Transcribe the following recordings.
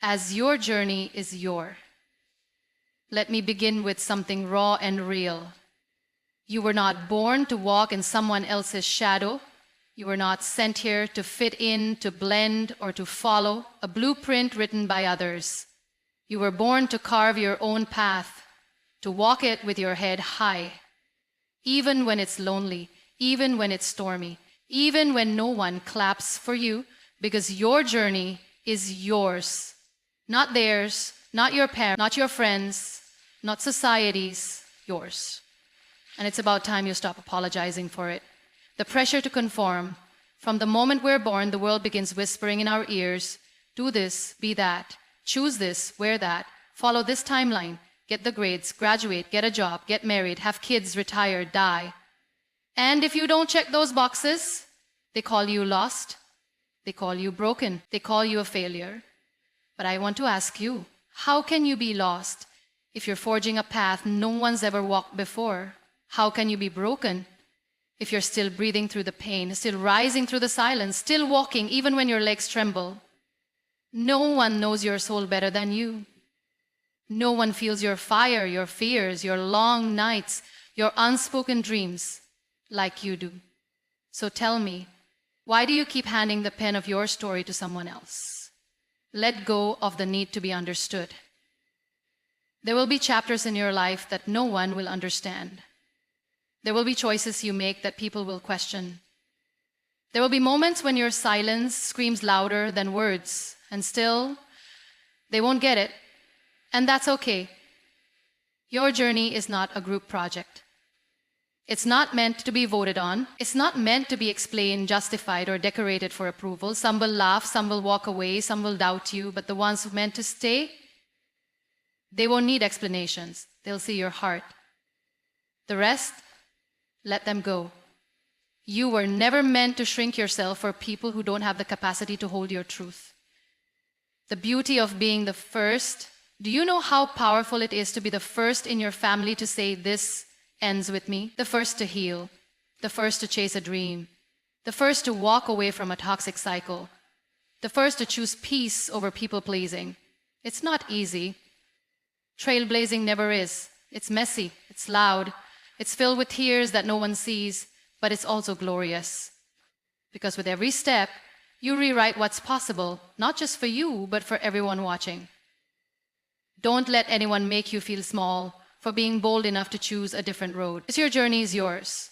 as your journey is your. Let me begin with something raw and real. You were not born to walk in someone else's shadow. You were not sent here to fit in, to blend, or to follow a blueprint written by others. You were born to carve your own path, to walk it with your head high, even when it's lonely, even when it's stormy, even when no one claps for you, because your journey is yours, not theirs, not your parents, not your friends, not society's, yours. And it's about time you stop apologizing for it. The pressure to conform. From the moment we're born, the world begins whispering in our ears, do this, be that, choose this, wear that, follow this timeline, get the grades, graduate, get a job, get married, have kids, retire, die. And if you don't check those boxes, they call you lost, they call you broken, they call you a failure. But I want to ask you, how can you be lost if you're forging a path no one's ever walked before? How can you be broken if you're still breathing through the pain, still rising through the silence, still walking even when your legs tremble? No one knows your soul better than you. No one feels your fire, your fears, your long nights, your unspoken dreams like you do. So tell me, why do you keep handing the pen of your story to someone else? Let go of the need to be understood. There will be chapters in your life that no one will understand. There will be choices you make that people will question. There will be moments when your silence screams louder than words, and still, they won't get it. And that's okay. Your journey is not a group project. It's not meant to be voted on. It's not meant to be explained, justified, or decorated for approval. Some will laugh, some will walk away, some will doubt you, but the ones who meant to stay, they won't need explanations. They'll see your heart. The rest, let them go. You were never meant to shrink yourself for people who don't have the capacity to hold your truth. The beauty of being the first, do you know how powerful it is to be the first in your family to say this ends with me? The first to heal, the first to chase a dream, the first to walk away from a toxic cycle, the first to choose peace over people-pleasing. It's not easy. Trailblazing never is. It's messy, it's loud, it's filled with tears that no one sees, but it's also glorious. Because with every step, you rewrite what's possible, not just for you, but for everyone watching. Don't let anyone make you feel small for being bold enough to choose a different road. It's your journey is yours.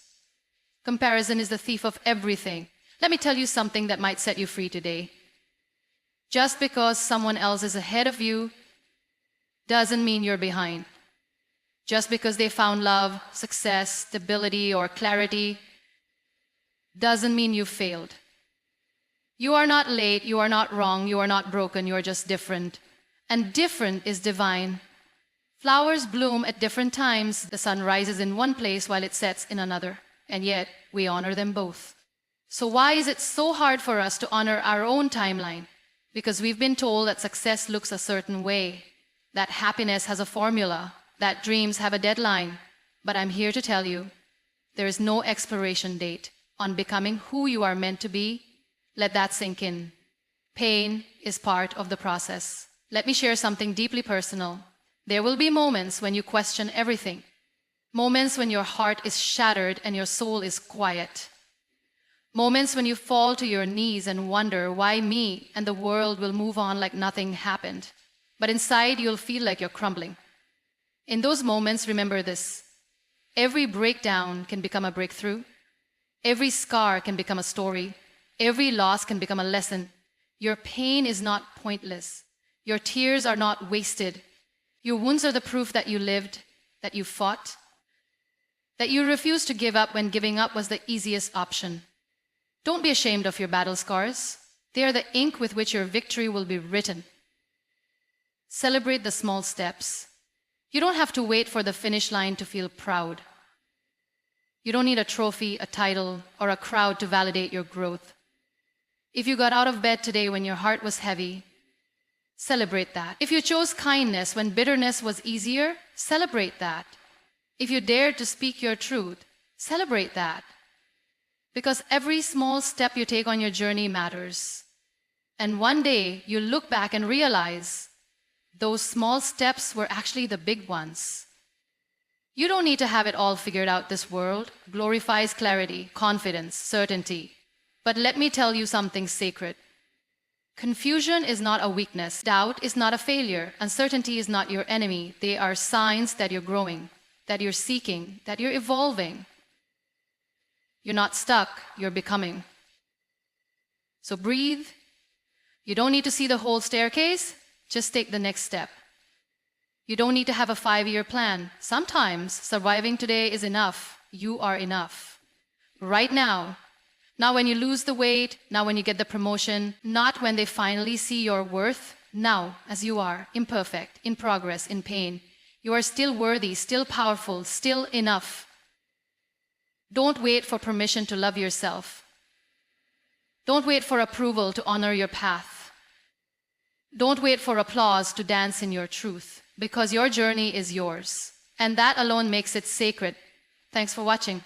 Comparison is the thief of everything. Let me tell you something that might set you free today. Just because someone else is ahead of you doesn't mean you're behind. Just because they found love, success, stability, or clarity doesn't mean you failed. You are not late, you are not wrong, you are not broken, you are just different. And different is divine. Flowers bloom at different times. The sun rises in one place while it sets in another, and yet we honor them both. So why is it so hard for us to honor our own timeline? Because we've been told that success looks a certain way, that happiness has a formula, that dreams have a deadline. But I'm here to tell you, there is no expiration date on becoming who you are meant to be. Let that sink in. Pain is part of the process. Let me share something deeply personal. There will be moments when you question everything. Moments when your heart is shattered and your soul is quiet. Moments when you fall to your knees and wonder why me, and the world will move on like nothing happened. But inside you'll feel like you're crumbling. In those moments, remember this. Every breakdown can become a breakthrough. Every scar can become a story. Every loss can become a lesson. Your pain is not pointless. Your tears are not wasted. Your wounds are the proof that you lived, that you fought, that you refused to give up when giving up was the easiest option. Don't be ashamed of your battle scars. They are the ink with which your victory will be written. Celebrate the small steps. You don't have to wait for the finish line to feel proud. You don't need a trophy, a title, or a crowd to validate your growth. If you got out of bed today when your heart was heavy, celebrate that. If you chose kindness when bitterness was easier, celebrate that. If you dared to speak your truth, celebrate that. Because every small step you take on your journey matters. And one day you'll look back and realize those small steps were actually the big ones. You don't need to have it all figured out. This world glorifies clarity, confidence, certainty. But let me tell you something sacred. Confusion is not a weakness. Doubt is not a failure. Uncertainty is not your enemy. They are signs that you're growing, that you're seeking, that you're evolving. You're not stuck, you're becoming. So breathe. You don't need to see the whole staircase. Just take the next step. You don't need to have a 5-year plan. Sometimes surviving today is enough. You are enough. Right now. Now when you lose the weight, now when you get the promotion, not when they finally see your worth. Now, as you are, imperfect, in progress, in pain. You are still worthy, still powerful, still enough. Don't wait for permission to love yourself. Don't wait for approval to honor your path. Don't wait for applause to dance in your truth, because your journey is yours, and that alone makes it sacred. Thanks for watching.